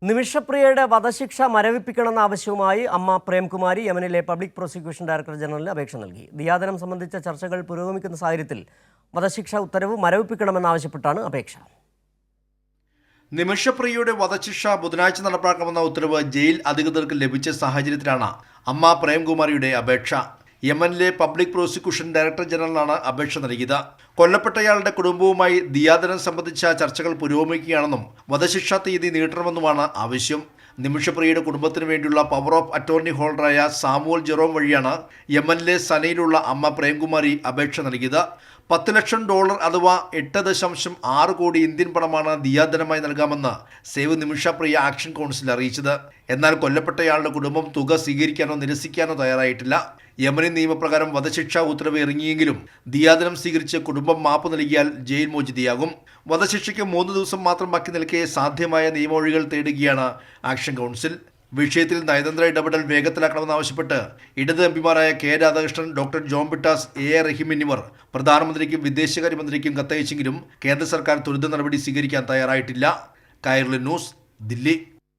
നിമിഷപ്രിയയുടെ വധശിക്ഷ മരവിപ്പിക്കണമെന്ന ആവശ്യവുമായി അമ്മ പ്രേംകുമാരി യമനിലെ പബ്ലിക് പ്രോസിക്യൂഷൻ ഡയറക്ടർ ജനറലിന് അപേക്ഷ നൽകി. ദിയാദനം സംബന്ധിച്ച ചർച്ചകൾ പുരോഗമിക്കുന്ന സാഹചര്യത്തിൽ വധശിക്ഷ ഉത്തരവ് മരവിപ്പിക്കണമെന്നാവശ്യപ്പെട്ടാണ് അപേക്ഷ. നിമിഷപ്രിയയുടെ വധശിക്ഷ ബുധനാഴ്ച നടപ്പാക്കണമെന്ന ഉത്തരവ് ജയിൽ അധികൃതർക്ക് ലഭിച്ച സാഹചര്യത്തിലാണ് അമ്മ പ്രേംകുമാരിയുടെ അപേക്ഷ. യമനിലെ പബ്ലിക് പ്രോസിക്യൂഷൻ ഡയറക്ടർ ജനറലാണ് അപേക്ഷ നൽകിയത്. കൊല്ലപ്പെട്ടയാളുടെ കുടുംബവുമായി ദിയാദനം സംബന്ധിച്ച ചർച്ചകൾ പുരോഗമിക്കുകയാണെന്നും വധശിക്ഷാ തീയതി നീട്ടണമെന്നുമാണ് ആവശ്യം. നിമിഷപ്രിയയുടെ കുടുംബത്തിനു വേണ്ടിയുള്ള പവർ ഓഫ് അറ്റോർണി ഹോൾഡറായ സാമുവൽ ജെറോം വഴിയാണ് യമനിലെ സനയിലുള്ള അമ്മ പ്രേംകുമാരി അപേക്ഷ നൽകിയത്. $10 ലക്ഷം അഥവാ 8.6 കോടി ഇന്ത്യൻ പണമാണ് ദിയാദനമായി നൽകാമെന്ന് സേവ് നിമിഷപ്രിയ ആക്ഷൻ കൗൺസിൽ അറിയിച്ചത്. എന്നാൽ കൊല്ലപ്പെട്ടയാളുടെ കുടുംബം തുക സ്വീകരിക്കാനോ നിരസിക്കാനോ തയ്യാറായിട്ടില്ല. യമനി നിയമപ്രകാരം വധശിക്ഷാ ഉത്തരവ് ഇറങ്ങിയെങ്കിലും ദിയാദനം സ്വീകരിച്ച് കുടുംബം മാപ്പ് നൽകിയാൽ ജയിൽ മോചിതയാകും. വധശിക്ഷയ്ക്ക് 3 ദിവസം മാത്രം ബാക്കി നിൽക്കെ സാധ്യമായ നിയമവഴികൾ തേടുകയാണ് ആക്ഷൻ കൗൺസിൽ. വിഷയത്തിൽ നയതന്ത്ര ഇടപെടൽ വേഗത്തിലാക്കണമെന്നാവശ്യപ്പെട്ട് ഇടത് എംപിമാരായ കെ രാധാകൃഷ്ണൻ, ഡോക്ടർ ജോൺ ബിട്ടാസ്, എ റഹീം എന്നിവർ പ്രധാനമന്ത്രിക്കും വിദേശകാര്യമന്ത്രിക്കും കത്തയച്ചെങ്കിലും കേന്ദ്ര സർക്കാർ ത്വരിത നടപടി സ്വീകരിക്കാൻ തയ്യാറായിട്ടില്ല. കൈരളി ന്യൂസ്, ദില്ലി.